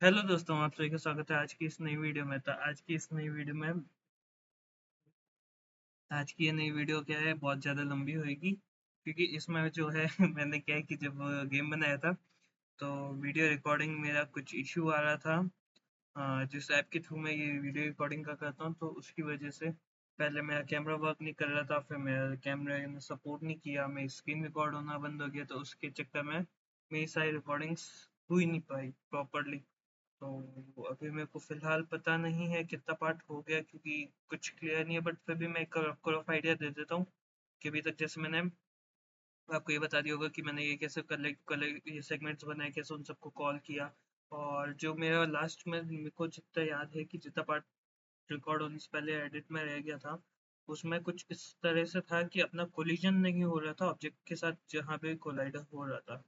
Hello दोस्तों, आप सभी का स्वागत है आज की इस नई वीडियो में। तो आज की ये नई वीडियो क्या है, बहुत ज़्यादा लंबी होगी क्योंकि इसमें जो है मैंने क्या है कि जब गेम बनाया था तो वीडियो रिकॉर्डिंग मेरा कुछ इशू आ रहा था। जिस ऐप के थ्रू मैं ये वीडियो रिकॉर्डिंग का करता हूँ तो उसकी वजह से पहले मेरा कैमरा वर्क नहीं कर रहा था, फिर मेरा कैमरा ने सपोर्ट नहीं किया, मेरी स्क्रीन रिकॉर्ड होना बंद हो गया, तो उसके चक्कर में मेरी सारी रिकॉर्डिंग्स हुई नहीं पाई प्रॉपरली। तो अभी मेरे को फ़िलहाल पता नहीं है कितना पार्ट हो गया क्योंकि कुछ क्लियर नहीं है, बट फिर भी मैं एक आपको रफ़ आइडिया दे देता हूँ कि अभी तक जैसे मैंने आपको ये बता दिया होगा कि मैंने ये कैसे कलेक्ट कलेक्ट ये सेगमेंट्स बनाए, कैसे उन सबको कॉल किया। और जो मेरा लास्ट में मेरे को जितना याद है कि जितना पार्ट रिकॉर्ड होने से पहले एडिट में रह गया था, उसमें कुछ इस तरह से था कि अपना कोलिजन नहीं हो रहा था ऑब्जेक्ट के साथ जहाँ पे कोलाइड हो रहा था।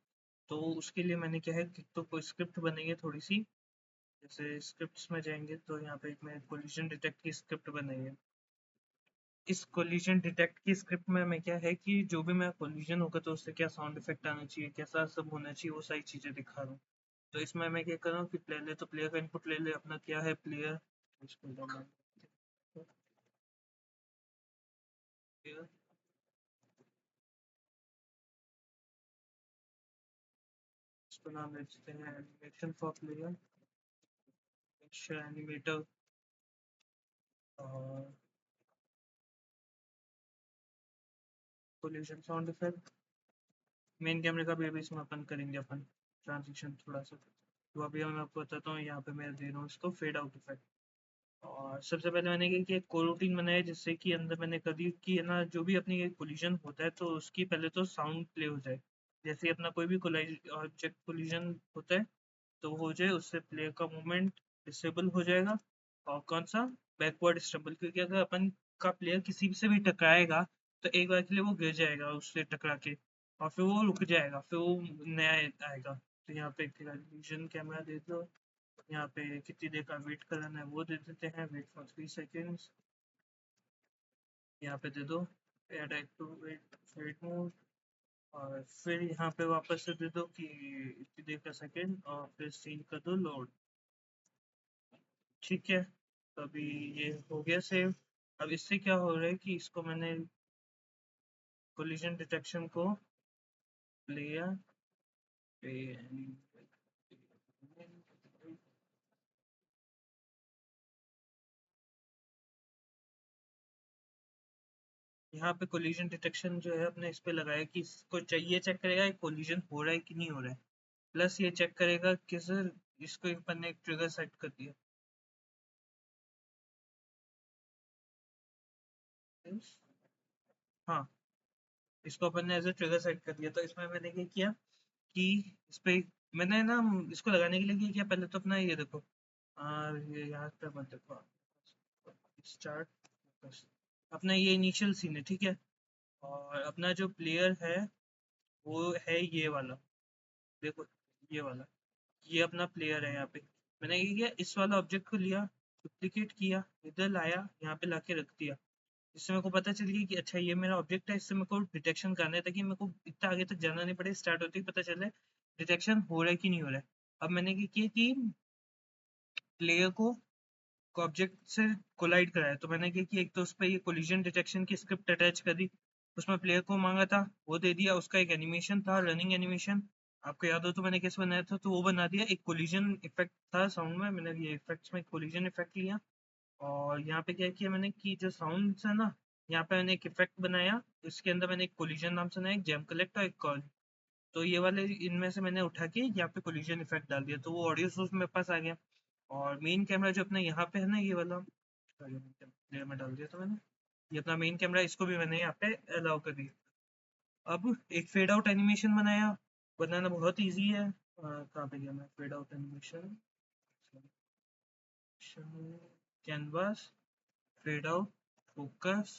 तो उसके लिए मैंने क्या है कि तो कोई स्क्रिप्ट बनाई है थोड़ी सी। जैसे स्क्रिप्ट्स में जाएंगे तो यहाँ पे एक मैं कोलिजन डिटेक्ट की स्क्रिप्ट बनाई है। इस कोलिजन डिटेक्ट की स्क्रिप्ट में मैं क्या है कि जो भी मैं कोलिजन होगा तो उससे क्या साउंड इफेक्ट आना चाहिए, कैसा सब होना चाहिए, वो सारी चीज़ें दिखा रहा हूँ। तो इसमें मैं क्या कर रहा हूँ कि प्ले ले तो प्लेयर का इनपुट ले ले, अपना क्या है प्लेयर, इसको नाम प्लेयर, इसको नाम दे देते हैं एनिमेशन फॉर प्लेयर, एनिमेटर। और कोलिजन साउंड इफेक्ट, मेन कैमरे का भी अभी इसमें अपन करेंगे, अपन ट्रांजिशन थोड़ा सा। तो अभी मैं आपको बताता हूँ, यहाँ पे मैं दे रहा हूँ इसको फेड आउट इफेक्ट। और सबसे पहले मैंने क्या किया, एक कोरोटीन बनाया जिससे कि अंदर मैंने कर दी कि है ना, जो भी अपनी एक कोलिजन होता है तो उसकी पहले तो साउंड प्ले हो जाए। जैसे ही अपना कोई भी ऑब्जेक्ट कोलिजन होता है तो हो जाए, उससे प्लेयर का मूवमेंट डिसेबल हो जाएगा। और कौन सा, बैकवर्ड स्टेबल, क्योंकि अगर अपन का प्लेयर किसी से भी टकराएगा तो एक बार के लिए वो गिर जाएगा उससे टकरा के, और फिर वो रुक जाएगा, फिर वो नया आएगा। तो यहाँ पे विजन कैमरा दे दो, यहाँ पे कितनी देर का वेट कराना है वो दे देते हैं, वेट फॉर 3 सेकेंड्स। यहाँ पे दे दो add to wait wait mode. और फिर यहाँ पे वापस से दे दो कि इतनी देर का सेकेंड, और फिर सीन कर दो लोड। ठीक है, तो अभी ये हो गया सेव। अब इससे क्या हो रहा है कि इसको मैंने कोलिजन डिटेक्शन को लिया, यहाँ पे कोलिजन डिटेक्शन जो है अपने इस पे लगाया कि इसको चाहिए, चेक करेगा कोलिजन हो रहा है कि नहीं हो रहा है। प्लस ये चेक करेगा कि सर इसको अपन ने एक ट्रिगर सेट कर दिया। हाँ, इसको अपन ने एज ए ट्रिगर सेट कर दिया। तो इसमें मैंने क्या किया कि इस पे मैंने ना इसको लगाने के लिए क्या किया, पहले तो अपना ये देखो, ये यहाँ पे मत देखो, स्टार्ट, अपना ये इनिशियल सीन है, ठीक है। और अपना जो प्लेयर है वो है ये वाला, देखो ये वाला, ये अपना प्लेयर है। यहाँ पे मैंने ये किया, इस वाला ऑब्जेक्ट को लिया, डुप्लीकेट किया, इधर लाया, यहाँ पे लाके रख दिया। इससे मेरे को पता चल गया कि अच्छा ये मेरा ऑब्जेक्ट है, इससे मेरे को डिटेक्शन करना है ताकि मेरे को इतना आगे तक जाना नहीं पड़े, स्टार्ट होते ही पता चल रहा है डिटेक्शन हो रहा है कि नहीं हो रहा है। अब मैंने क्या किया कि प्लेयर को ऑब्जेक्ट से कोलाइड कराया, तो मैंने क्या किया, एक तो उस पर ये कोलिजन डिटेक्शन की स्क्रिप्ट अटैच कर दी, उसमें प्लेयर को मांगा था वो दे दिया, उसका एक एनिमेशन था रनिंग एनिमेशन, आपको याद हो तो मैंने कैसे बनाया था, तो वो बना दिया। एक कोलिजन इफेक्ट था साउंड में, मैंने ये इफेक्ट्स में कोलिजन इफेक्ट लिया। और यहाँ पे क्या किया मैंने कि जो साउंड है ना, यहाँ पे मैंने एक इफेक्ट बनाया, इसके अंदर मैंने एक कोलिजन नाम से ना एक जेम कलेक्ट और एक कॉल, तो ये वाले इनमें से मैंने उठा के यहाँ पे कोलिजन इफेक्ट डाल दिया, तो वो ऑडियो सोर्स मेरे पास आ गया। और मेन कैमरा जो अपना यहाँ पे है ना, ये वाला लेयर में डाल दिया था मैंने, ये अपना मेन कैमरा, इसको भी मैंने यहाँ पे अलाउ कर दिया। अब एक फेड आउट एनिमेशन बनाया, बनाना बहुत इजी है। कहाँ पे गया मैं, fade out animation, canvas, fade out, focus,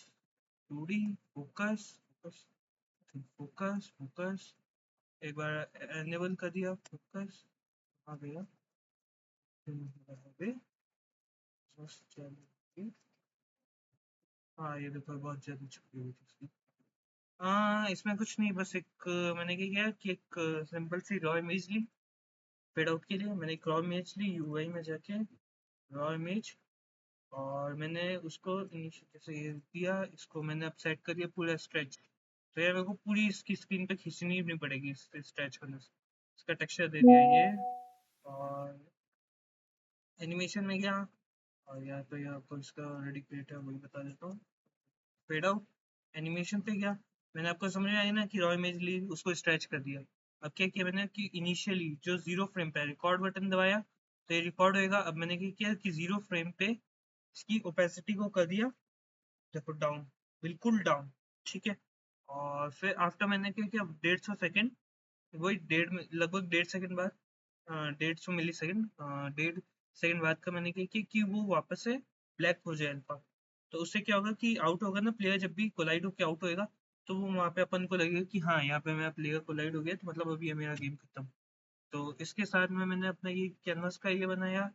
2D, focus, focus, focus, focus, एक बार एनेबल कर दिया फोकस, आ गया। हाँ ये देखो बहुत ज्यादा छुपी हुई थी इसकी। हाँ, इसमें कुछ नहीं, बस एक मैंने क्या किया कि एक सिंपल सी रॉ इमेज ली, फेड आउट के लिए मैंने एक रॉ इमेज ली, यूआई में जाके रॉ इमेज, और मैंने उसको जैसे ये दिया, इसको मैंने अब सेट कर दिया पूरा स्ट्रेच। तो यार मेरे को पूरी इसकी स्क्रीन पे खींचनी नहीं पड़ेगी इससे स्ट्रेच करने से। इसका टेक्सचर दे दिया ये, और एनिमेशन में गया, और यहाँ पे आपको इसका ऑलरेडी क्रिएट है वही बता देता हूँ। फेड आउट, एनिमेशन पे गया, मैंने आपको समझ में आया ना कि रॉ इमेज ली उसको स्ट्रेच कर दिया। अब क्या किया मैंने कि इनिशियली जो 0 फ्रेम पे रिकॉर्ड बटन दबाया तो ये रिकॉर्ड होएगा। अब मैंने क्या किया कि 0 फ्रेम पे इसकी ओपेसिटी को कर दिया, देखो डाउन, बिल्कुल डाउन, ठीक है। और फिर आफ्टर मैंने क्या किया 150 सेकेंड, वही लगभग 1.5 सेकंड बाद, 150 मिली सेकंड, 1.5 सेकंड बाद का मैंने क्या किया कि वो वापस से ब्लैक हो जाए अल्फा। तो उससे क्या होगा कि आउट होगा ना प्लेयर, जब भी कोलाइड होकर आउट होएगा तो वो वहाँ पे अपन को लगेगा कि हाँ यहाँ पे मेरा प्लेयर कोलाइड हो गया, तो मतलब अभी है मेरा गेम खत्म। तो इसके साथ में मैंने अपना ये कैनवास का ये बनाया।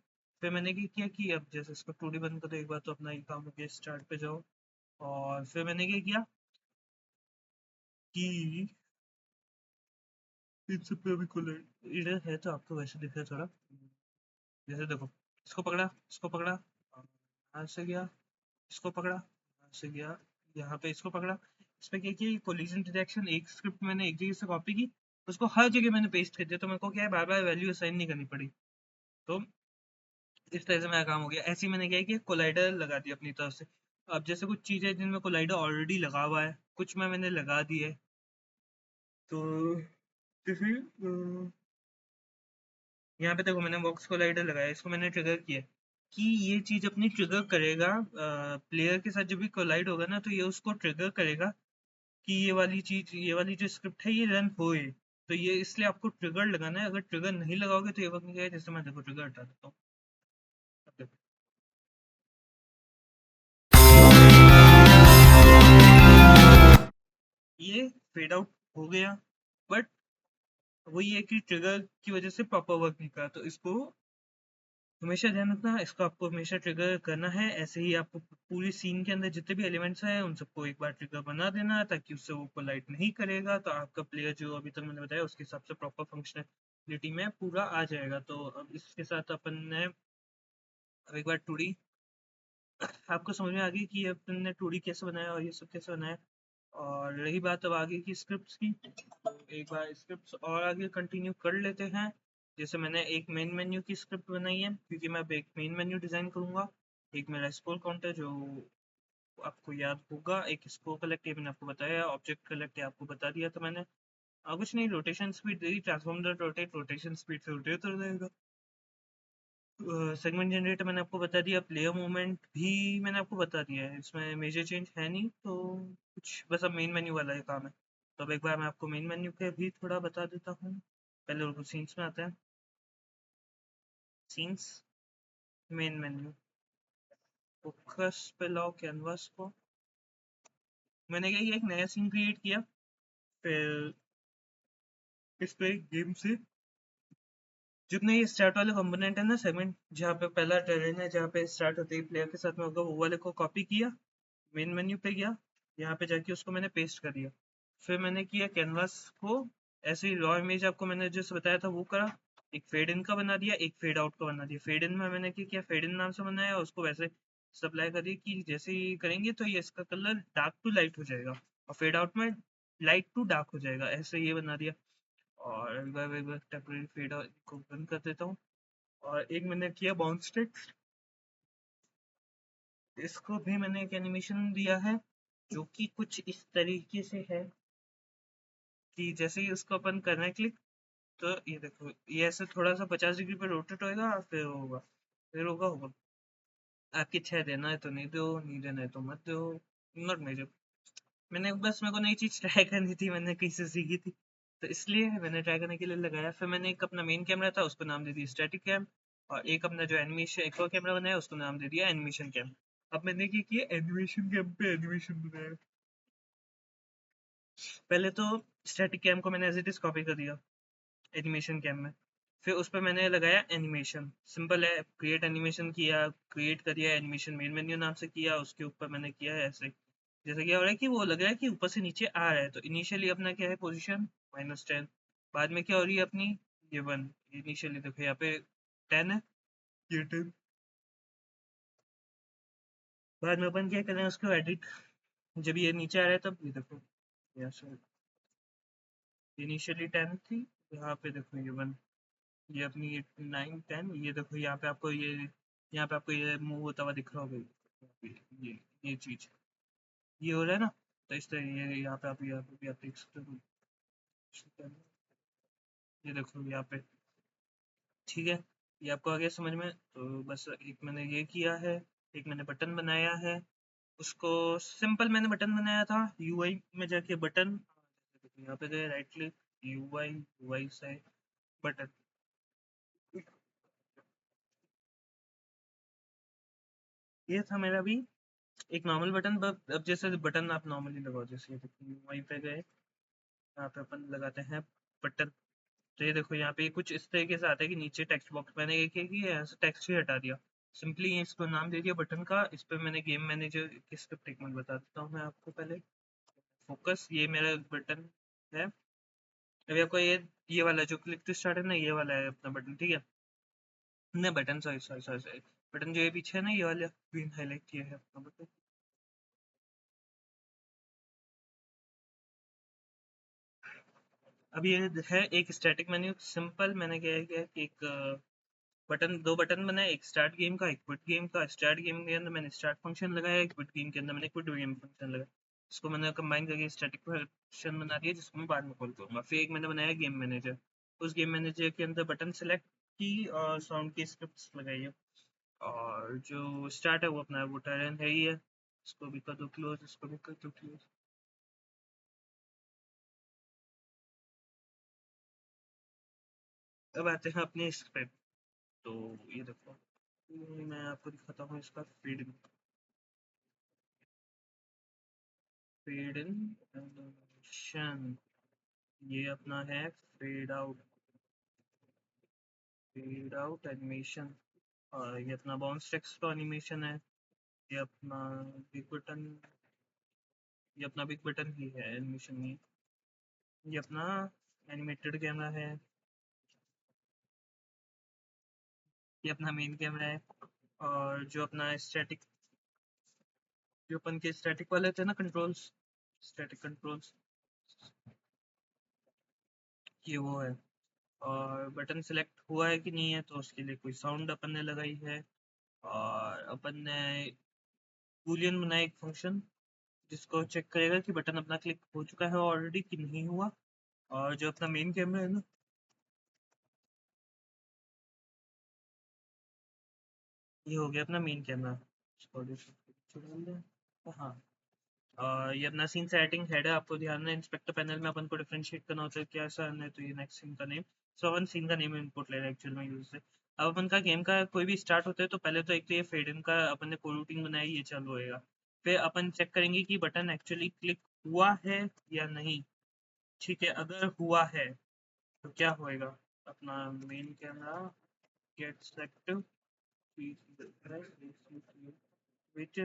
फिर मैंने क्या किया कि अब जैसे इसको 2D बंद करो एक बार, तो अपना ये काम हो गया, स्टार्ट पे जाओ। और फिर मैंने क्या किया कि इन सब पे अभी कोलाइड इधर है तो आपको वैसे दिख रहा है थोड़ा, जैसे देखो इसको पकड़ा, और यहाँ से गया, इसको पकड़ा, यहाँ से गया, यहाँ पे इसको पकड़ा। इस पे क्या किया कोलिजन डिटेक्शन, एक स्क्रिप्ट मैंने एक जगह से कॉपी की, उसको हर जगह मैंने पेस्ट कर दिया, तो मेरे को क्या है बार बार वैल्यू असाइन नहीं करनी पड़ी। तो इस तरह से मेरा काम हो गया। ऐसे ही मैंने क्या है कि कोलाइडर लगा दिया अपनी तरफ से। अब जैसे कुछ चीज़ें जिनमें कोलाइडर ऑलरेडी लगा हुआ है, कुछ में मैंने लगा दी है। तो जैसे यहाँ पे देखो मैंने बॉक्स कोलाइडर लगाया, इसको मैंने ट्रिगर किया कि ये चीज अपनी ट्रिगर करेगा, प्लेयर के साथ जब भी कोलाइड होगा ना तो ये उसको ट्रिगर करेगा कि ये वाली जो स्क्रिप्ट है ये रन होए। तो ये इसलिए आपको ट्रिगर लगाना है, अगर ट्रिगर नहीं लगाओगे तो ये वक्त क्या है, जैसे मैं देखो ट्रिगर हटा देता हूँ। अब देखो ये फेड आउट हो गया, बट वही है कि ट्रिगर की वजह से प्रॉपर वर्क नहीं करा। तो इसको हमेशा ध्यान रखना, इसको आपको हमेशा ट्रिगर करना है। ऐसे ही आपको पूरी सीन के अंदर जितने भी एलिमेंट्स हैं उन सबको एक बार ट्रिगर बना देना, ताकि उससे वो कोलाइड नहीं करेगा, तो आपका प्लेयर जो अभी तक मैंने बताया उसके हिसाब से प्रॉपर फंक्शनलिटी में पूरा आ जाएगा। तो अब इसके साथ अपन ने अब एक बार 2D आपको समझ में आ गई कि अपन ने 2D कैसे बनाया और ये सब कैसे बनाया। और रही बात अब आगे की स्क्रिप्ट्स की, तो एक बार स्क्रिप्ट्स और आगे कंटिन्यू कर लेते हैं। जैसे मैंने एक मेन मेन्यू की स्क्रिप्ट बनाई है, क्योंकि मैं अब एक मेन मेन्यू डिज़ाइन करूँगा। एक मेरा स्कोर काउंटर जो आपको याद होगा, एक स्कोर कलेक्ट ये मैंने आपको बताया, ऑब्जेक्ट कलेक्ट ये आपको बता दिया था मैंने। कुछ नहीं, rotation speed they the, transform the rotate, rotation speed से रोटेट हो जाएगा। सेगमेंट जनरेटर मैंने आपको बता दिया, प्लेयर मूवमेंट भी मैंने आपको बता दिया है, इसमें मेजर चेंज है नहीं, तो कुछ बस अब मेन मेन्यू वाला ही काम है। तो अब एक बार मैं आपको मेन मेन्यू के भी थोड़ा बता देता हूँ। पहले उनको सीन्स में आता है, सीन्स, मेन मेन्यू, फोकस पे लाओ कैनवास को। मैंने क्या किया, एक नया सीन क्रिएट किया, फिर इस पे गेम से जितने ये स्टार्ट वाले कंपोनेंट है ना, सेगमेंट जहाँ पे पहला टेरेन है, जहाँ पे स्टार्ट होते ही प्लेयर के साथ में होगा, वो वाले को कॉपी किया, मेन मेन्यू पे गया, यहाँ पे जाके उसको मैंने पेस्ट कर दिया। फिर मैंने किया कैनवास को ऐसे ही रॉ इमेज आपको मैंने जैसे बताया था वो करा, एक फेड इन का बना दिया, एक फेड आउट का बना दिया। फेड इन में मैंने क्या किया, फेड इन नाम से बनाया, उसको वैसे सप्लाई कर दिया कि जैसे ही करेंगे तो ये इसका कलर डार्क टू लाइट हो जाएगा, और फेड आउट में लाइट टू डार्क हो जाएगा, ऐसे ये बना दिया। और एक बार टेम्परेरी फेड को बंद कर देता हूँ। और एक मैंने किया बाउंस टेक्स्ट, इसको भी मैंने एक एनिमेशन दिया है जो कि कुछ इस तरीके से है कि जैसे ही उसको अपन करना है क्लिक, तो ये देखो ये ऐसे थोड़ा सा 50 डिग्री पे रोटेट होएगा, फिर होगा, फिर होगा। आपकी इच्छा है, देना है तो नहीं दो, नहीं देना है तो मत दो, नॉट मेजर। मैंने बस, मेरे को नई चीज ट्राई करनी थी, मैंने कहीं से सीखी थी, तो इसलिए मैंने ट्राई करने के लिए लगाया। फिर मैंने एक अपना मेन कैमरा था उसको नाम दे दिया स्टैटिक कैम, और एक अपना जो एनिमेशन एक और कैमरा बनाया उसको नाम दे दिया एनिमेशन कैम। अब मैंने क्या किया, एनिमेशन कैम पे एनिमेशन बनाया। पहले तो स्टैटिक कैम को मैंने एज इट इज कॉपी कर दिया एनिमेशन कैम में, फिर उस पर मैंने लगाया एनिमेशन, सिंपल है, क्रिएट एनिमेशन किया, क्रिएट करिए एनिमेशन मेन मेन्यू नाम से किया, उसके ऊपर मैंने किया है ऐसे, जैसे क्या हो रहा है कि वो लग रहा है कि ऊपर से नीचे आ रहा है। तो इनिशियली अपना क्या है पोजीशन -10, बाद में क्या हो रही है अपनी ये 1 इनिशियली देखो यहाँ पे 10 है, ये 10। बाद में अपन क्या करें उसको एडिट, जब ये नीचे आ रहा है तब ये देखो यहाँ से इनिशियली 10 थी, यहाँ पे देखो ये 1, ये अपनी ये 9 10, ये देखो यहाँ पे आपको ये, यहाँ पे आपको ये मूव होता हुआ दिख रहा होगा ये चीज, ये हो रहा है ना। तो इस तरह ये यहाँ पे आप, यहाँ पे भी आप देख सकते हो, ये देखो यहाँ पे। ठीक है, ये आपको आ गया समझ में। तो बस एक मैंने ये किया है, एक मैंने बटन बनाया है, उसको सिंपल मैंने बटन बनाया था, यूआई में जाके बटन, यहाँ पे गए राइट क्लिक, यूआई, यूआई से बटन, ये था मेरा भी एक नॉर्मल बटन। अब जैसे बटन आप नॉर्मली लगाओ, जैसे ये देखो यूआई पे गए, यहाँ पे अपन लगाते हैं बटन। तो ये देखो यहाँ पे कुछ इस तरीके से आता है कि नीचे टेक्स्ट बॉक्स, मैंने ये किया कि यहाँ से टेक्स्ट ही हटा दिया, सिंपली इसको नाम दे दिया बटन का। इस पे मैंने गेम मैनेजर की स्क्रिप्ट एक मिनट बता देता हूँ मैं आपको पहले। फोकस, ये मेरा बटन है। अभी आपको ये वाला जो क्लिक टू स्टार्ट है ना, ये वाला है अपना बटन, ठीक है। नहीं button, sorry sorry sorry sorry, button जो ये पीछे है ना, ये वाला ग्रीन हाईलाइट किया है अपना बटन। अब ये है एक स्टैटिक मेन्यू, सिंपल मैंने क्या है कि एक बटन, दो बटन बनाए, एक स्टार्ट गेम का, एक क्विट गेम का। स्टार्ट गेम के अंदर मैंने स्टार्ट फंक्शन लगाया, एक क्विट गेम के अंदर मैंने क्विट गेम फंक्शन लगाया। इसको मैंने कंबाइन करके स्टैटिक फंक्शन बना दिया, जिसको मैं बाद में कॉल करूंगा। फिर एक मैंने बनाया गेम मैनेजर, उस गेम मैनेजर के अंदर बटन सेलेक्ट की और साउंड की स्क्रिप्ट्स लगाई है। और जो स्टार्ट है वो अपना वो टर्न है ही है, इसको भी कर दो क्लोज, इसको भी कर दो क्लोज। अब आते हैं अपने इस पे। तो ये देखो, मैं आपको दिखाता हूँ इसका फीड, फेड इन एनिमेशन, ये अपना है फेड आउट एनिमेशन। और ये अपना बाउंस टेक्स्ट का एनिमेशन है। ये अपना बिग बटन, ये अपना बिग बटन ही है एनिमेशन में। ये अपना एनिमेटेड कैमरा है, ये अपना मेन कैमरा है। और जो अपना स्टैटिक, जो अपन के स्टैटिक वाले थे ना कंट्रोल्स, स्टैटिक कंट्रोल्स, ये वो है। और बटन सेलेक्ट हुआ है कि नहीं है, तो उसके लिए कोई साउंड अपन ने लगाई है। और अपन ने बूलियन बनाया एक फंक्शन, जिसको चेक करेगा कि बटन अपना क्लिक हो चुका है ऑलरेडी कि नहीं हुआ। और जो अपना मेन कैमरा है ना, ये हो गया अपना मेन कैमरा। हाँ, ये अपना सीन सेटिंग हेड है, आपको ध्यान है इंस्पेक्टर पैनल में अपन को डिफरेंशिएट करना होता है क्या ऐसा है, तो ये नेक्स्ट सीन का नेम। सो अपन सीन का नेम इनपुट ले रहे हैं एक्चुअल में यूज से। अब अपन का गेम का कोई भी स्टार्ट होता है तो पहले तो एक तो ये फेड इन का अपन ने कोरूटीन बनाया, ये चालू होएगा। फिर अपन चेक करेंगे कि बटन एक्चुअली क्लिक हुआ है या नहीं। ठीक है, अगर हुआ है तो क्या होएगा, अपना मेन कैमरा गेट सेलेक्ट विच,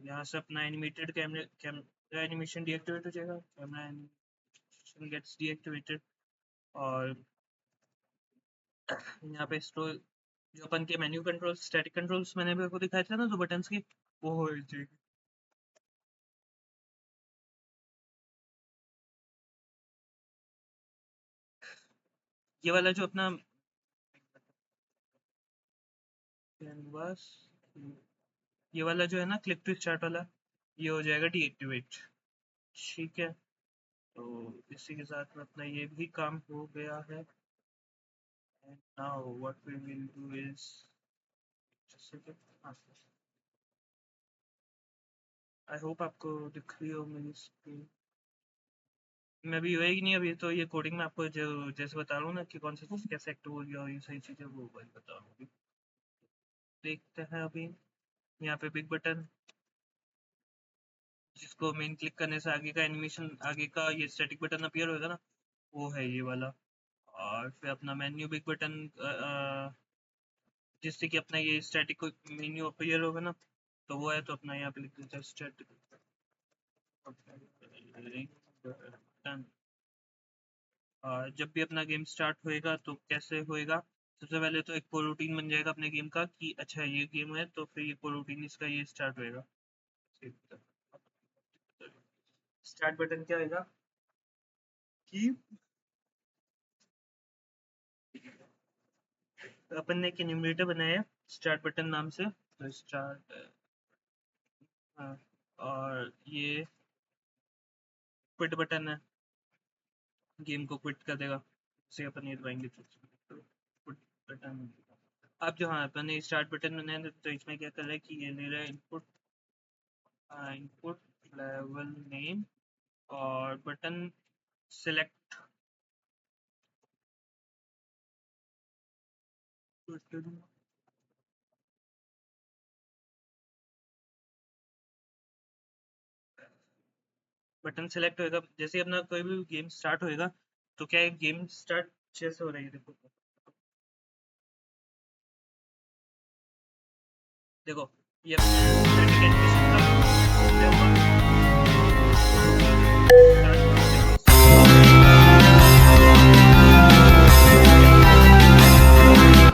यहाँ से अपना animated camera camera animation deactivate हो जाएगा, कैमरा एनिमेशन गेट्स डीएक्टिवेटेड। और यहाँ पे स्टोर, जो अपन के मेन्यू कंट्रोल्स, स्टैटिक कंट्रोल्स मैंने भी आपको दिखाए थे ना, जो बटन्स की, वो हो जाएगी। ये वाला जो अपना कैनवास, ये वाला जो है ना क्लिक टू स्टार्ट वाला, ये हो जाएगा डीएक्टिवेट। ठीक है, तो इसी के साथ में अपना ये भी काम हो गया है। And now what we will do is, just second, हाँ, आई होप आपको दिख रही हो मेरी स्क्रीन। मैं भी हुआ ही नहीं, अभी तो ये कोडिंग में आपको जो जैसे बता रहा हूँ ना कि कौन सी चीज़ कैसे एक्टिव होगी और ये सही चीज़ें, वो वही बता रहा हूँ अभी। देखते हैं अभी, यहाँ पे बिग बटन, जिसको मेन क्लिक करने से आगे का एनिमेशन, आगे का ये स्टैटिक बटन अपीयर होगा ना, वो है ये वाला। और फिर अपना मेन्यू बिग बटन, जिससे कि अपना ये स्टैटिक मेन्यू अपीयर होगा ना, तो वो है। तो अपना यहाँ पे लिख देते हैं स्टैटिक बटन। जब भी अपना गेम स्टार्ट होएगा तो कैसे होएगा, सबसे पहले तो एक कोरोटीन बन जाएगा अपने गेम का कि अच्छा ये गेम है तो फिर ये कोरोटीन इसका ये स्टार्ट होएगा। स्टार्ट बटन क्या होएगा कि अपन ने एक एनिमेटर बनाया स्टार्ट बटन नाम से, तो स्टार्ट, हाँ, और ये क्विट बटन है, गेम को क्विट कर देगा, उसे अपन ये दबाएंगे तो क्विट बटन। अब जो, हाँ, अपन ने स्टार्ट बटन बनाया तो इसमें क्या कर रहा है कि ये ले रहा है इनपुट, इनपुट लेवल नेम और बटन सेलेक्ट, बटन सेलेक्ट होएगा जैसे ही अपना कोई भी गेम स्टार्ट होएगा, तो क्या है गेम स्टार्ट जैसे हो रही है, देखो देखो ये अपना static animation था, ये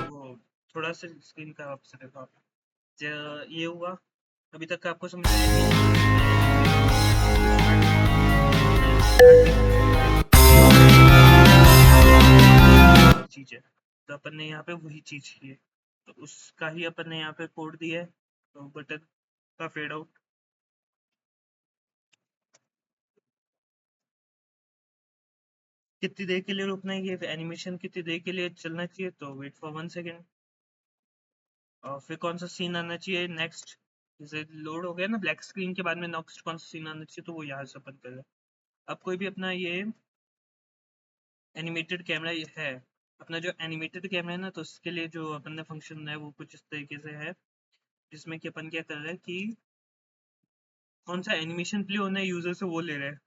वो थोड़ा सा स्क्रीन का आपसे देखो आप, ये हुआ, अभी तक आपको समझ चीज है, तो अपन ने यहाँ पे वही चीज की है, तो उसका ही अपन ने यहाँ पे कोड दिया है, तो बटन का फेड आउट कितनी देर के लिए रुकना है, ये एनिमेशन कितनी देर के लिए चलना चाहिए, तो वेट फॉर 1 सेकेंड, और फिर कौन सा सीन आना चाहिए नेक्स्ट, जैसे लोड हो गया ना ब्लैक स्क्रीन के बाद में नेक्स्ट कौन सा सीन आना चाहिए, तो वो यहाँ से अपन कर रहे हैं। अब कोई भी अपना ये एनिमेटेड कैमरा है, अपना जो एनिमेटेड कैमरा है ना, तो उसके लिए जो अपन ने फंक्शन है वो कुछ इस तरीके से है, जिसमें कि अपन क्या कर रहे हैं कि कौन सा एनिमेशन प्ले होना है यूजर से वो ले रहे हैं।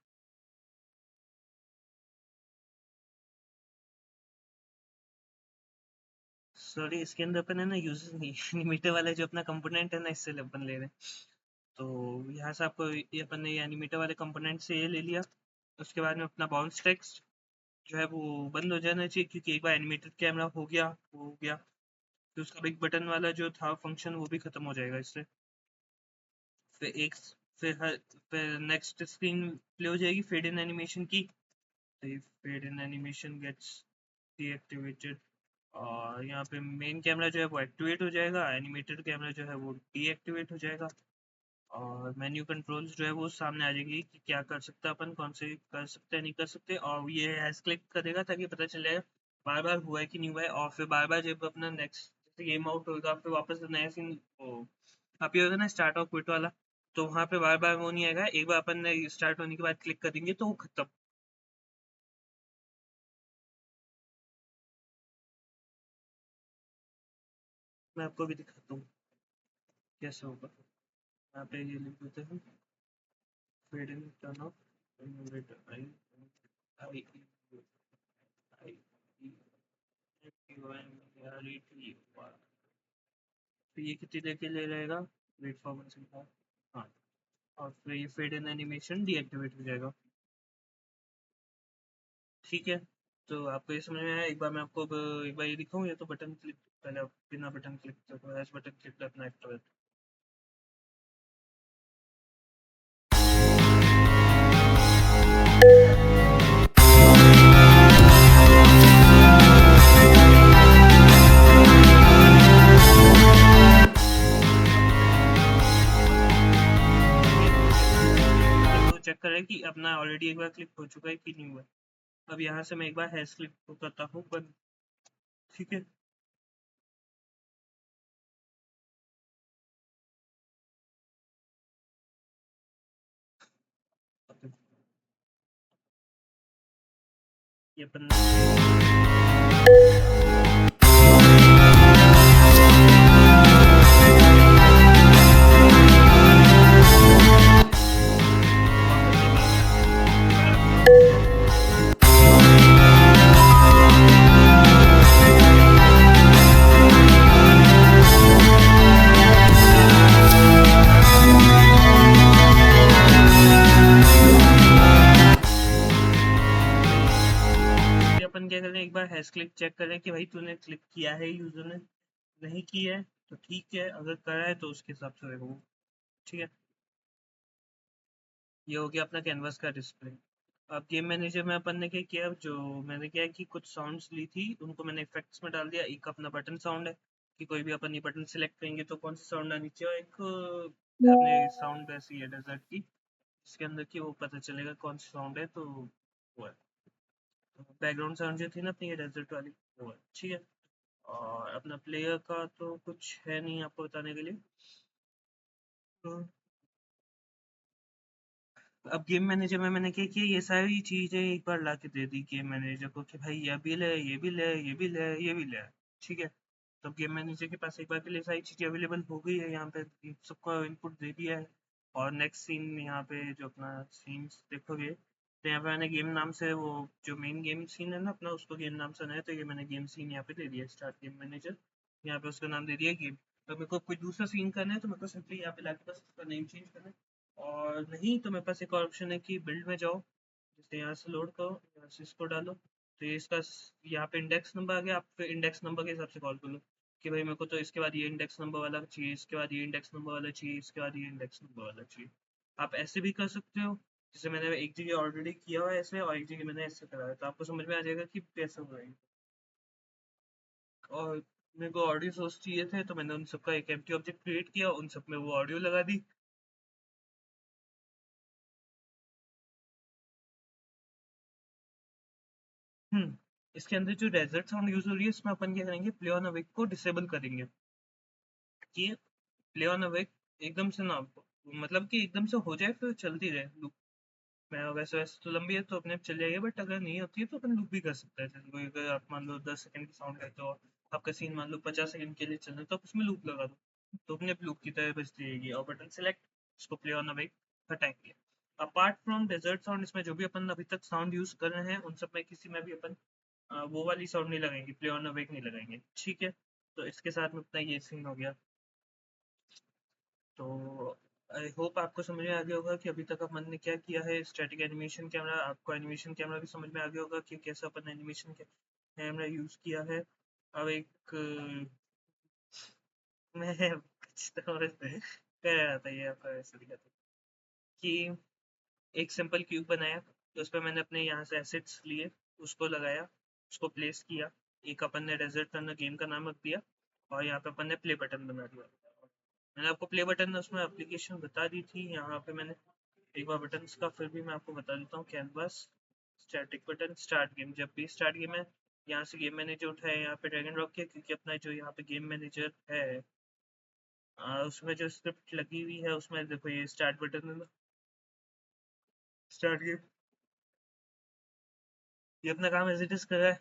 सॉरी, इसके अंदर अपन है ना यूजर नहीं, एनिमेटर वाला जो अपना कंपोनेंट है ना, इससे अपन ले रहे हैं, तो यहाँ से आपको ये अपन ने एनिमेटर वाले कंपोनेंट से ये ले लिया, उसके बाद में अपना बाउंस टेक्स्ट जो है वो बंद हो जाना चाहिए, क्योंकि एक बार एनिमेटेड कैमरा हो गया, वो हो गया, तो उसका बिग बटन वाला जो था फंक्शन वो भी खत्म हो जाएगा इससे, फिर एक फिर हर फिर नेक्स्ट स्क्रीन प्ले हो जाएगी फेड इन एनिमेशन की, तो fade in animation gets deactivated, और यहाँ पे मेन कैमरा जो है वो एक्टिवेट हो जाएगा, एनिमेटेड कैमरा जो है वो डीएक्टिवेट हो जाएगा, और मेन्यू कंट्रोल्स जो है वो सामने आ जाएगी कि क्या कर सकते हैं अपन, कौन से कर सकते हैं नहीं कर सकते, और ये हैश क्लिक करेगा ताकि पता चल जाए बार बार हुआ है कि नहीं हुआ है, और फिर बार बार जब अपना नेक्स्ट गेम आउट होगा फिर वापस नया सीन आप ये होगा ना स्टार्ट और क्विट वाला, तो वहाँ पे बार बार वो नहीं आएगा, एक बार अपन ने स्टार्ट होने के बाद क्लिक कर देंगे तो वो खत्म। मैं आपको भी दिखाता हूँ कैसे होगा, यहाँ पे ये लिख देते हैं फेड इन टर्न ऑफ आई आई तो ये कितनी देर के लिए रहेगा, वेट फॉर 1 सेकंड, हाँ, और फिर ये फेड इन एनिमेशन डीएक्टिवेट हो जाएगा। ठीक है, तो आपको ये समझ में आया, एक बार मैं आपको एक बार ये दिखाऊँ, या तो बटन क्लिक पहले आप बिना बटन क्लिक करो, एस बटन क्लिक अपना एक्टिवेट। चेक करें कि अपना ऑलरेडी एक बार क्लिक हो चुका है कि नहीं हुआ, अब यहाँ से मैं एक बार हैश क्लिक करता हूँ बंद, ठीक है, ये अपन अपन क्या करें, एक बार हैश क्लिक चेक करें कि भाई तूने क्लिक किया है यूजर ने, नहीं किया है तो ठीक है, अगर करा है तो उसके हिसाब से रहेगा वो। ठीक है, ये हो गया अपना कैनवास का डिस्प्ले। अब गेम मैनेजर में अपन ने क्या किया, जो मैंने क्या है कि कुछ साउंड्स ली थी उनको मैंने इफेक्ट्स में डाल दिया। एक अपना बटन साउंड है कि कोई भी अपन ये बटन सेलेक्ट करेंगे तो कौन सी साउंड आनी चाहिए, और एक अपने साउंड ऐसी है डेजर्ट की, इसके अंदर की वो पता चलेगा कौन सी साउंड है, तो वो है बैकग्राउंड साउंड जो थी ना अपनी ये डेजर्ट वाली, वो है। ठीक है, और अपना प्लेयर का तो कुछ है नहीं आपको बताने के लिए। तो अब गेम मैनेजर में मैंने क्या किया, ये सारी चीजें एक बार ला के दे दी गेम मैनेजर को कि भाई ये भी ले, ये भी ले, ये भी ले, ये भी ले। ठीक है, तो गेम मैनेजर के पास एक बार के लिए सारी चीजें अवेलेबल हो गई है, यहाँ पे सबको इनपुट दे दिया है। और नेक्स्ट सीन यहाँ पे जो अपना सीन्स देखोगे तो यहाँ पे मैंने गेम नाम से वो जो मेन गेम सीन है ना अपना, उसको गेम नाम से है, तो ये मैंने गेम सीन यहाँ पे दे दिया, स्टार्ट गेम मैनेजर। यहाँ पे उसका नाम दे दिया गेम। तो मेरे को कोई दूसरा सीन करना है तो मेरे को सिंपली यहाँ पे लाके बस उसका नेम चेंज करना है। और नहीं तो मेरे पास एक और ऑप्शन है कि बिल्ड में जाओ, जैसे यहाँ से लोड करो, यहाँ से इसको डालो, तो ये इसका यहाँ पे इंडेक्स नंबर आ गया, आप फिर इंडेक्स नंबर के हिसाब से कॉल कर लो कि भाई मेरे को तो इसके बाद ये इंडेक्स नंबर वाला चाहिए, इसके बाद ये इंडेक्स नंबर वाला चाहिए, इसके बाद ये इंडेक्स नंबर वाला चाहिए। आप ऐसे भी कर सकते हो, जैसे मैंने एक जगह ऑलरेडी किया हुआ है ऐसे, और एक जगह मैंने ऐसे करा है, तो आपको समझ में आ जाएगा कि कैसे हो रहा है। और मेरे को ऑडियो सोर्स चाहिए थे तो मैंने उन सबका एक एम्प्टी ऑब्जेक्ट क्रिएट किया, उन सब में वो ऑडियो लगा दी। इसके अंदर जो डेजर्ट साउंड यूज हो रही है इसमें अपन क्या करेंगे, प्ले ऑन अवेक को डिसेबल करेंगे कि प्ले ऑन अवेक एकदम से ना, मतलब कि एकदम से हो जाए फिर चलती रहे लूप। मैं वैसे वैसे तो लंबी है तो अपने आप चल जाएगी, बट अगर नहीं होती है तो अपन लूप भी कर सकते हैं। जैसे कोई अगर आप मान लो 10 सेकंड की साउंड है तो आपका सीन मान लो 50 सेकंड के लिए चल रहा है तो आप उसमें लूप लगा दो, तो अपने आप लूप की तरह बजती रहेगी। और बटन सेलेक्ट, इसको प्ले ऑन अवेक हटाएंगे। अपार्ट फ्रॉम डेजर्ट साउंड, इसमें जो भी अपन अभी तक साउंड यूज कर रहे हैं उन सब में किसी में भी अपन वो वाली साउंड नहीं लगाएंगे, प्ले ऑन अवेक नहीं लगाएंगे। ठीक है, तो इसके साथ में अपना ये सीन हो गया। तो आई होप आपको समझ में आ गया होगा कि अभी तक अपन ने क्या किया है। स्टैटिक एनिमेशन कैमरा, आपको एनिमेशन कैमरा भी समझ में आ गया होगा कि कैसे अपन एनिमेशन कैमरा यूज किया है। अब एक मैं कुछ तो और कह रहा था, ये आपका ऐसे दिखा था कि एक सिंपल क्यूब बनाया, तो उस पर मैंने अपने यहाँ से एसेट्स लिए, उसको लगाया, उसको प्लेस किया। एक अपन ने डेजर्ट करना गेम का नाम रख दिया, और यहाँ पे अपन ने प्ले बटन बना दिया। मैंने आपको प्ले बटन उसमें एप्लीकेशन बता दी थी, यहाँ पे मैंने एक बार बटन का फिर भी मैं आपको बता देता हूँ। Canvas, static button, start game. जब भी स्टार्ट गेम है, यहाँ से गेम मैनेजर उठाया, यहाँ पे ड्रैग एंड ड्रॉप किया, क्योंकि अपना जो यहाँ पे गेम मैनेजर है उसमें जो स्क्रिप्ट लगी हुई है उसमें देखो ये स्टार्ट बटन, स्टार्ट गेम, ये अपना काम एज इट इज कर रहा है।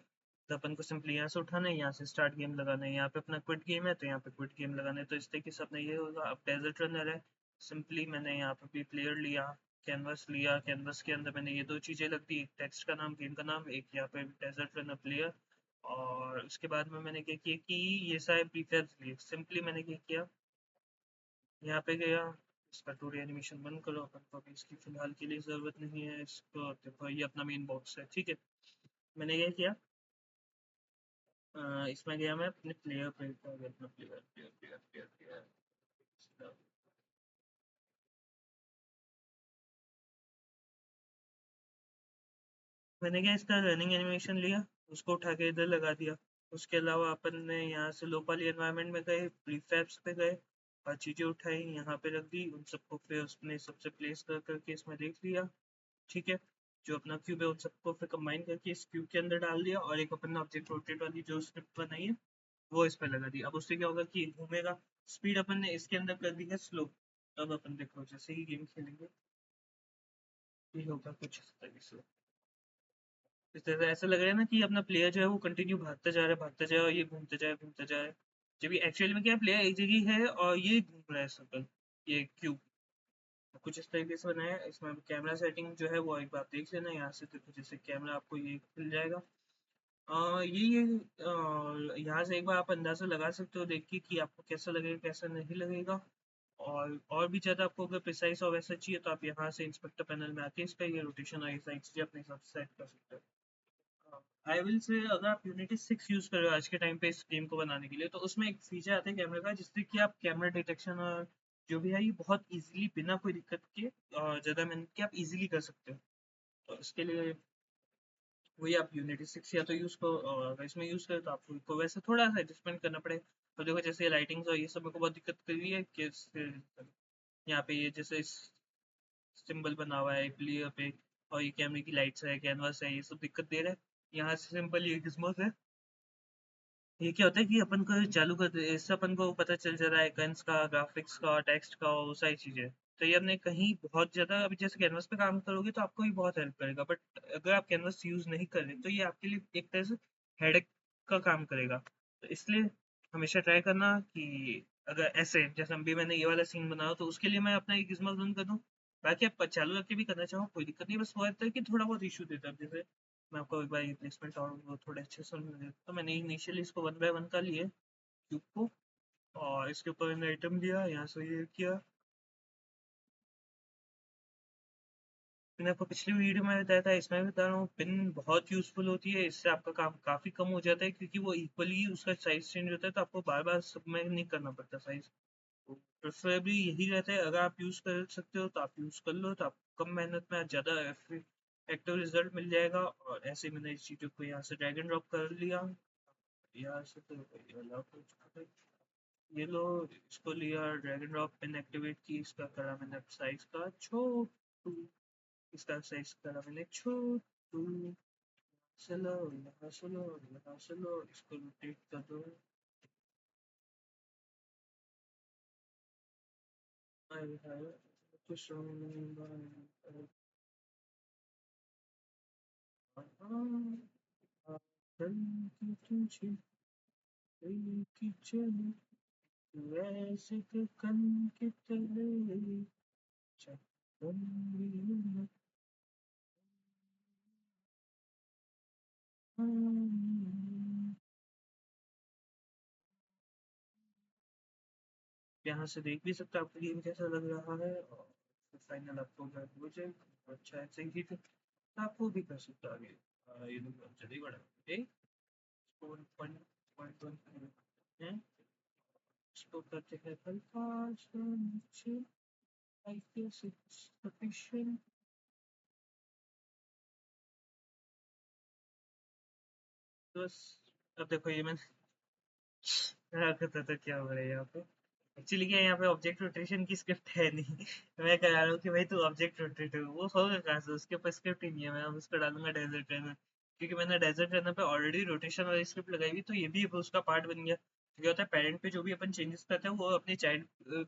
तो अपन को सिंपली यहाँ से उठाना है, यहाँ से स्टार्ट गेम लगाना है। यहाँ पे अपना क्विट गेम है तो यहाँ पे क्विट गेम लगाना है। तो इस तरीके से अपना ये होगा। अब डेजर्ट रनर है, सिंपली मैंने यहाँ पे भी प्लेयर लिया, कैनवस लिया, कैनवस के अंदर मैंने ये दो चीजें लग दी, एक टेक्स्ट का नाम, गेम का नाम, एक यहाँ पे डेजर्ट रनर प्लेयर। और उसके बाद में मैंने क्या किया कि ये सारे प्रीफेब्स लिए, सिंपली मैंने क्या किया, यहाँ पे गया, इसका 2D एनिमेशन बंद करो, अपन को अभी इसकी फिलहाल के लिए ज़रूरत नहीं है। इसको देखो, ये अपना मेन बॉक्स है। ठीक है, मैंने ये किया, इसमें गया मैं अपने प्लेयर पे, अपना player player player player player, मैंने क्या इसका रनिंग एनिमेशन लिया, उसको उठा के इधर लगा दिया। उसके अलावा अपन ने यहाँ से लोकल एनवायरनमेंट में गए, प्रीफैब्स पे गए, और चीज़ें उठाई यहाँ पे रख दी, उन सबको फिर उसने सबसे प्लेस कर करके इसमें देख लिया। ठीक है, जो अपना क्यूब है उन सबको फिर कंबाइन करके इस क्यूब के अंदर डाल दिया, और एक अपन ऑब्जेक्ट रोटेट वाली जो स्क्रिप्ट बनाई है वो इस पे लगा दी। अब उससे क्या होगा कि घूमेगा। स्पीड अपन ने इसके अंदर कर दी है स्लो। अब अपन देखो जैसे ही गेम खेलेंगे ये होगा कुछ इस तरीके से। इस तरह से ऐसा लग रहा है ना कि अपना प्लेयर जो है वो कंटिन्यू भागता जा रहा है, भागता जाए, और ये घूमते जाए, घूमते जाए। जब ये एक्चुअली में क्या, प्लेयर एक जगह है और ये घूम रहा है सर्कल, ये क्यूब। कुछ इस तरीके से बनाया है। इसमें कैमरा सेटिंग जो है वो एक बार देख लेना, यहाँ से देखो जैसे कैमरा आपको ये मिल जाएगा। ये यहाँ से एक बार आप अंदाजा लगा सकते हो देख के कि आपको कैसा लगेगा, कैसा नहीं लगेगा। और भी ज़्यादा आपको अगर प्रिसाइज और वैसा चाहिए तो आप यहाँ से इंस्पेक्टर पैनल में आके इसका ये रोटेशन और ये साइड चीज़ें अपने हिसाब से सेट कर सकते हो। आई विल से अगर आप यूनिटी 6 यूज कर रहे हो आज के टाइम पे इस गेम को बनाने के लिए, तो उसमें एक फीचर आता है कैमरे का, जिससे कि आप कैमरा डिटेक्शन और जो भी है ये बहुत इजीली बिना कोई दिक्कत के और ज़्यादा मेहनत के आप इजीली कर सकते हो। तो इसके लिए वही आप यूनिटी 6 या तो यूज़ करो, और अगर इसमें यूज़ करें तो आपको वैसे थोड़ा सा एडजस्टमेंट करना पड़ेगा। तो देखो जैसे लाइटिंग्स और ये सब मेरे को बहुत दिक्कत कर रही है कि यहाँ पे ये जैसे सिंबल बना हुआ है प्लेयर पे, और ये कैमरे की लाइट्स है, कैनवास है, ये सब दिक्कत दे रहा है। यहाँ से सिंपल ये गिज़मोस है, ये क्या होता है कि अपन को चालू कर इससे अपन को पता चल जा रहा है आइकन्स का, ग्राफिक्स का, टेक्स्ट का, वो सारी चीज़ें। तो ये अपने कहीं बहुत ज़्यादा अभी जैसे कैनवास पे काम करोगे तो आपको भी बहुत हेल्प करेगा, बट अगर आप कैनवास यूज़ नहीं कर रहे तो ये आपके लिए एक तरह से हेडेक का काम करेगा। तो इसलिए हमेशा ट्राई करना कि अगर ऐसे जैसे अभी मैंने ये वाला सीन बनाया तो उसके लिए मैं अपना एक गिज़मो बंद कर दूँ। बाकी आप चालू रख के भी करना चाहो कोई दिक्कत नहीं, बस वो रहता है कि थोड़ा बहुत इशू देता है। जैसे मैं आपको एक बार रिप्लेसमेंट और वो थोड़े अच्छे से समझ में, तो मैंने इनिशियली इसको 1 बाय 1 का लिए क्यूब को, और इसके ऊपर मैंने आइटम दिया, यहाँ से ये किया। मैंने आपको पिछली वीडियो में बताया था, इसमें भी बता रहा हूँ, पिन बहुत यूज़फुल होती है, इससे आपका काम काफ़ी कम हो जाता है क्योंकि वो इक्वली उसका साइज़ चेंज होता है, तो आपको बार-बार सब में नहीं करना पड़ता साइज़। तो प्रेफरेबली यही रहता है, अगर आप यूज़ कर सकते हो तो आप यूज़ कर लो, तो आप कम मेहनत में ज़्यादा एक्टिव रिजल्ट मिल जाएगा। और ऐसे मैंने इस चीज़ों को यहाँ से ड्रैग एंड ड्रॉप कर लिया, यहाँ से तो ये अलाउ हो चुका है। ये लो, इसको लिया, drag and drop pin activate की, इसका करा मैंने साइज का छोटू, इसका साइज करा मैंने छोटू। चलो यहाँ से लो, यहाँ से लो, इसको रोटेट कर दो। हाय हाय, कुछ तुझे की चली वैसे तो कन के तले चंदन। यहाँ से देख भी सकते हो आपको गेम कैसा लग रहा है, और फाइनल आपको अगर हो जाए अच्छा है सही है, तो आपको भी कर सकते हो आगे। ये तो चलिए बड़ा ओके, इसको 1.1 है, इसको करते हैं हल्का सा नीचे, आई गेस इट्स सफिशिएंट। बस अब देखो ये मैंने क्या करता था, क्या हो रहा है यहाँ पे। एक्चुअली क्या है, यहाँ पे ऑब्जेक्ट रोटेशन की स्क्रिप्ट है नहीं मैं कह रहा हूँ कि भाई तू ऑब्जेक्ट रोटेट हो, वो होगा कहाँ से, उसके पास स्क्रिप्ट ही नहीं है। मैं अब उसको डालूंगा डेजर्ट रनर, क्योंकि मैंने डेजर्ट रनर पे ऑलरेडी रोटेशन वाली स्क्रिप्ट लगाई हुई, तो ये भी अब उसका पार्ट बन गया। तो क्या होता है, पेरेंट पे जो भी अपन चेंजेस करते हैं वो अपने चाइल्ड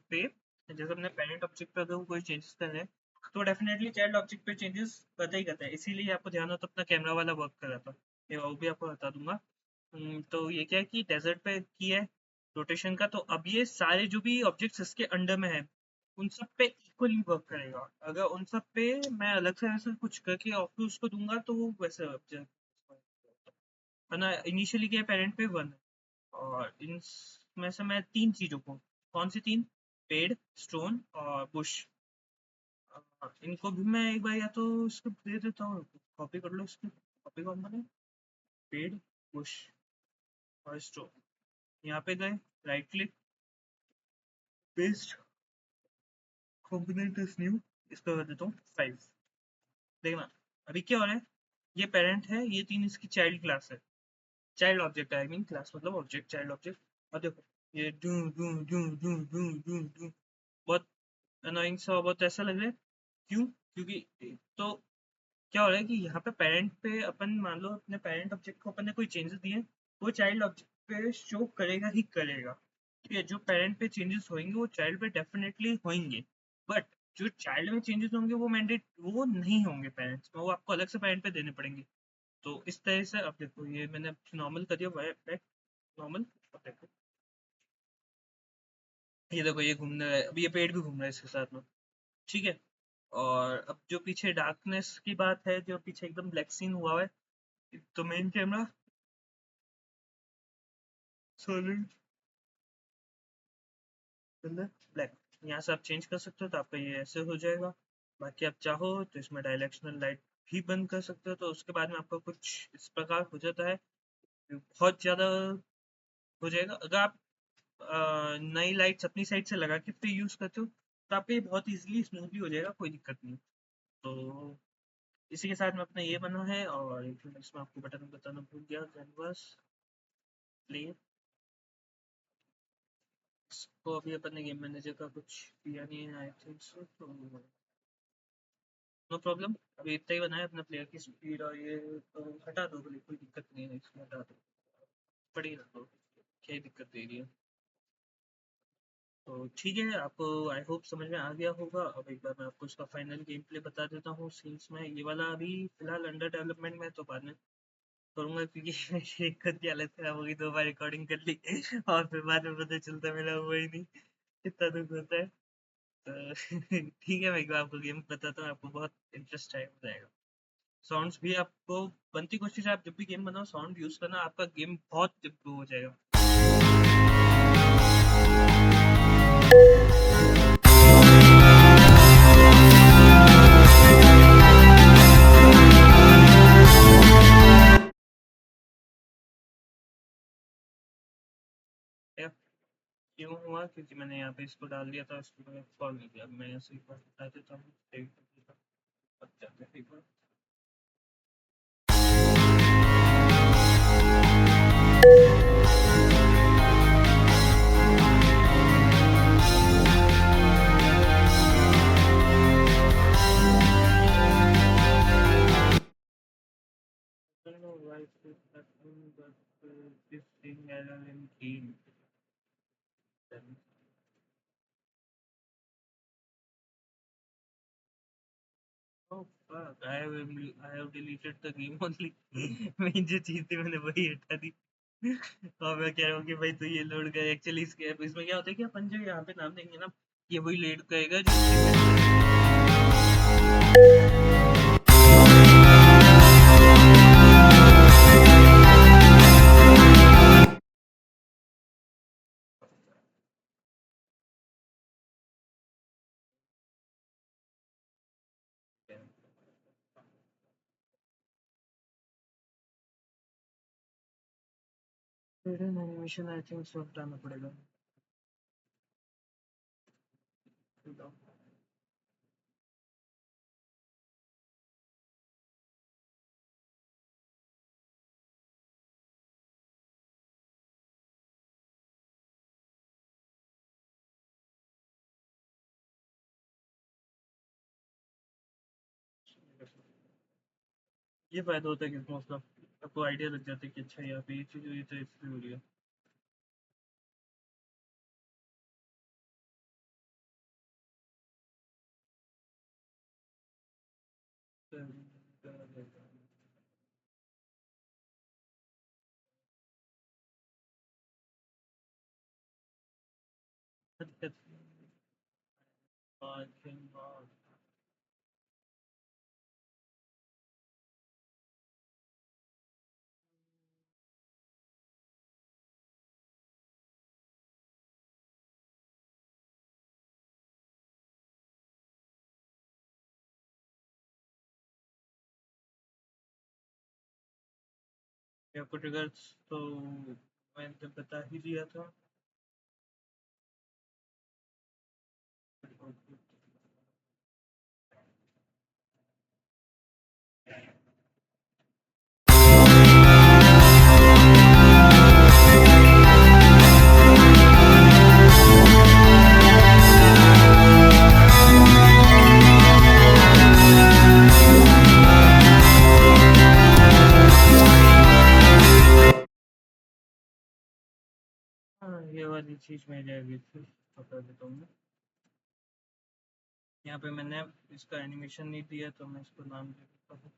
पे, जैसे अपने पेरेंट ऑब्जेक्ट पे अगर कोई चेंजेस कर रहे हैं तो डेफिनेटली चाइल्ड ऑब्जेक्ट पे चेंजेस करता ही करता है। इसीलिए आपको ध्यान हो तो अपना कैमरा वाला वर्क कर रहा था, ये वो भी आपको बता दूंगा। तो ये क्या है कि डेजर्ट पे की है रोटेशन का, तो अब ये सारे जो भी ऑब्जेक्ट्स इसके अंडर में है उन सब पे इक्वली वर्क करेगा। अगर उन सब पे मैं अलग से ऐसा कुछ करके ऑफ उसको दूंगा तो वो वैसे वरना इनिशियली क्या पेरेंट पे 1 है, और इन में से मैं 3 चीजों को, कौन सी 3, पेड़, स्टोन और बुश, इनको भी मैं एक बार या तो इसको दे देता हूँ, कॉपी कर लो इसको, कॉपी कौन बने, पेड़, बुश और स्टोन। यहाँ पे गए, right click, paste, component is new, इसको कर देता हूँ 5। देखना अभी क्या हो रहा है, ये पेरेंट है, ये 3 इसकी चाइल्ड क्लास है, चाइल्ड ऑब्जेक्ट है, आई मीन क्लास मतलब ऑब्जेक्ट, चाइल्ड ऑब्जेक्ट। और देखो ये do do do do do do do बहुत अनोइंग सा, बहुत ऐसा लग रहा है। क्यों? क्योंकि तो क्या हो रहा है कि यहाँ पे पेरेंट पे अपन मान लो अपने पेरेंट ऑब्जेक्ट को अपन ने कोई चेंजेस दिए, वो चाइल्ड ऑब्जेक्ट पे शो करेगा ही करेगा। ठीक है, जो पेरेंट पे चेंजेस होंगे वो चाइल्ड पे डेफिनेटली होंगे, बट जो चाइल्ड में चेंजेस होंगे वो मैंडेट वो नहीं होंगे पेरेंट्स में, वो आपको अलग से पेरेंट पे देने पड़ेंगे। तो इस तरह से अब देखो ये मैंने नॉर्मल कर दिया, बैक नॉर्मल। अब देखो ये देखो ये घूमने रहा है, अब ये पेड़ भी घूम रहा है इसके साथ में। ठीक है, और अब जो पीछे डार्कनेस की बात है, जो पीछे एकदम ब्लैक सीन हुआ है, तो main camera solid colour black, यहाँ से आप चेंज कर सकते हो, तो आपका ये ऐसे हो जाएगा। बाकी आप चाहो तो इसमें डायरेक्शनल लाइट भी बंद कर सकते हो, तो उसके बाद में आपका कुछ इस प्रकार हो जाता है, बहुत ज़्यादा हो जाएगा। अगर आप नई लाइट्स अपनी साइड से लगा के फिर यूज़ करते हो, तो आपका ये बहुत ईज़िली स्मूथली हो जाएगा, कोई दिक्कत नहीं। तो इसी के साथ में अपना ये बना है, और एक मिनट इसमें आपको बटन बताना भूल गया, कैनवास प्ले। इसको अभी अपन ने गेम मैनेजर का कुछ किया नहीं है, आई थिंक सो, तो नो प्रॉब्लम। अभी इतना ही बनाया अपना, प्लेयर की स्पीड और ये तो हटा दो, बोले कोई दिक्कत नहीं है, इसमें हटा दो, पड़ी ना दो, क्या ही दिक्कत दे रही है। तो ठीक है, आपको आई होप समझ में आ गया होगा। अब एक बार मैं आपको इसका फाइनल गेम प्ले बता देता हूँ सीन्स में। ये वाला अभी फिलहाल अंडर डेवलपमेंट में है, तो बाद में करूँगा, क्योंकि मेरी खुद की हालत खराब हो गई, 2 बार रिकॉर्डिंग कर ली और फिर बाद में पता चलता मेरा हुआ ही नहीं, कितना दुख होता है। तो ठीक है, मैं एक बार आपको गेम बताता हूँ, आपको बहुत इंटरेस्ट आएगा, मजा आएगा। साउंड्स भी आपको बनती कोशिश है, आप जब भी गेम बनाओ साउंड यूज करना, आपका गेम बहुत इम्प्रूव हो जाएगा। या, क्यों हुआ, क्योंकि मैंने यहाँ पे इसको डाल दिया था, इसको मैंने सॉल्व नहीं किया। अब मैं ऐसे एक बार बता देता हूँ, अच्छा एक बार। I don't know why it's happening, but this thing error in game. Then, oh fuck, I have deleted the game only. मैं जो चीज थी मैंने वही हटा दी। और मैं कह रहा हूँ कि भाई तो ये लोड कर, एक्चुअली इसके इसमें क्या होता है कि अपन जो यहाँ पे नाम देंगे ना, ये वही लोड करेगा जो एनिमेशन आई थिंक सब हटाना पड़ेगा। ये फायदा होता है कि मतलब आपको आइडिया लग जाता है कि अच्छा यहाँ पे ये चीज़ हुई, तो इसलिए हो रही है। आपको ट्रिगर्स तो मैंने बता ही दिया था। हाँ, ये वाली चीज़ मेरी आ गई थी, बता देता हूँ मैं। यहाँ पे मैंने इसका एनिमेशन नहीं दिया, तो मैं इसको नाम दे देता हूँ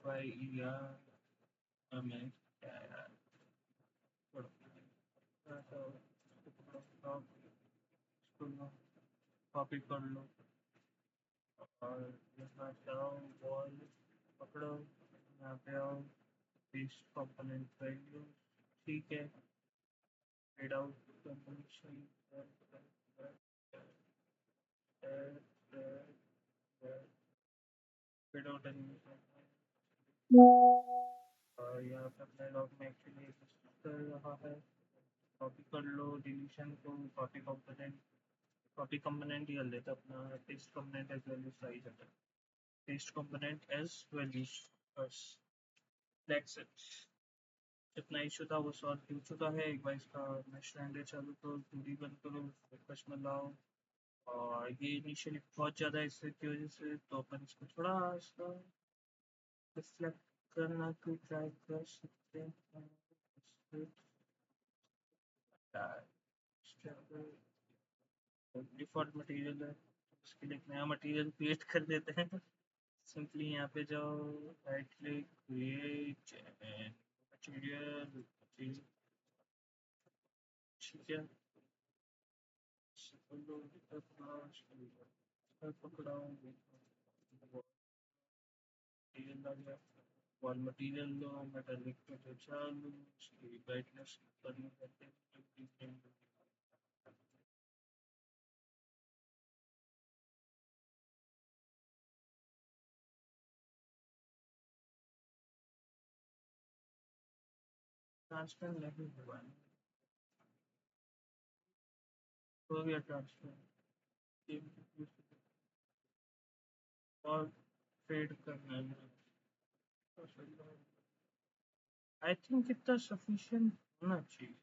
वाई ई आर। मैं क्या यार, छोड़ो, थोड़ा सा इसको पकड़ो, इसको लो, कॉपी कर लो, और यहाँ से आओ, बॉल पकड़ो, यहाँ पे आओ, पेस्ट कंपोनेंट वैल्यू, ठीक है, read out convention, without any और यहाँ पे अपने लॉग में एक्चुअली कर रहा है। कॉपी कर लो डिलीशन को, कॉपी कंपोनेंट ही कर लेता अपना, paste component as values size है, पेस्ट कंपोनेंट एज वैल्यूज बस, दैट्स इट। जितना इशू था वो सॉल्व हो चुका है। एक बार इसका मैश रेंडर चालू करो, 2D बंद करो, फोकस में लाओ। और ये इनिशियली बहुत ज़्यादा इससे की वजह से, तो अपन इसको थोड़ा सा रिफ्लेक्ट करना की ट्राई कर सकते हैं। डिफॉल्ट मटेरियल है, इसके लिए एक नया मटेरियल क्रिएट कर देते हैं। सिंपली यहाँ पे जाओ, राइट क्लिक, क्रिएट मटेरियल, ठीक है। मटेरियल आ गया, और मटेरियल लो, मेटालिक पे तो चालू, उसकी ब्राइटनेस करनी है, ट्रांसपेरेंट नहीं हुआ है, हो गया ट्रांसपेरेंट। और फेड करना है, आई थिंक इतना सफिशिएंट होना चाहिए।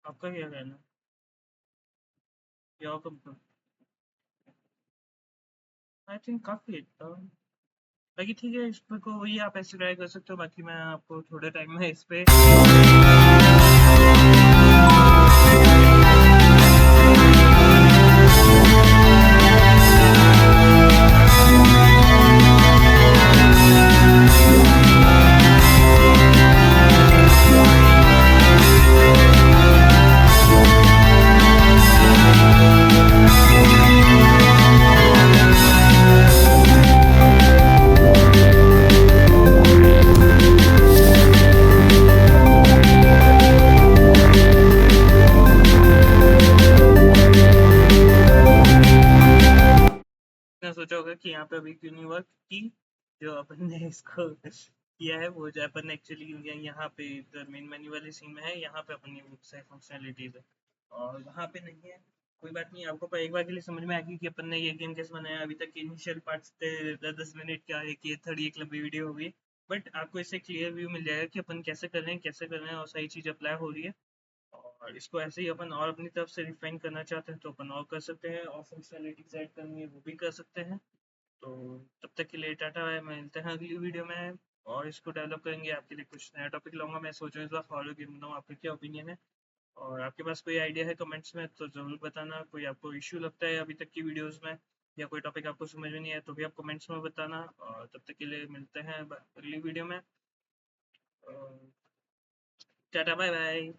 आपका क्या कहना है? या कब? आई थिंक काफी था। बाकी ठीक है, इस पे को वही आप ऐसे ट्राई कर सकते हो। बाकी मैं आपको थोड़े टाइम में इस पे सोचा होगा कि यहाँ पे अभी क्यों नहीं हुआ, क्योंकि जो अपन ने इसको किया है वो, जो अपन एक्चुअली यहाँ पे मेन मेन्यू वाले सीन में है, यहाँ पे अपनी बुक्स है, फंक्शनलिटीज है, और वहाँ पे नहीं है। कोई बात नहीं, आपको पर एक बार के लिए समझ में आ गई कि अपन ने ये गेम कैसे बनाया। अभी तक इनिशियल पार्ट्स थे 10 10 मिनट का, एक ये थोड़ी एक लंबी वीडियो होगी, बट आपको इससे क्लियर व्यू मिल जाएगा कि अपन कैसे कर रहे हैं, कैसे कर रहे हैं, और सही चीज़ अप्लाई हो रही है। और इसको ऐसे ही अपन और अपनी तरफ से रिफाइन करना चाहते हैं तो अपन और कर सकते हैं, और फंक्शनलिटीज ऐड करनी है वो भी कर सकते हैं। तो तब तक के लिए टाटा बाय, मिलते हैं अगली वीडियो में। और इसको डेवलप करेंगे, आपके लिए कुछ नया टॉपिक लाऊंगा। मैं सोच रहा हूँ इस बार हॉरर गेम बनाऊँ, आपका क्या ओपिनियन है? और आपके पास कोई आइडिया है कमेंट्स में तो ज़रूर बताना। कोई आपको इश्यू लगता है अभी तक की वीडियोस में, या कोई टॉपिक आपको समझ में नहीं आया तो भी आप कमेंट्स में बताना। और तब तक के लिए मिलते हैं अगली वीडियो में। Tata bye bye.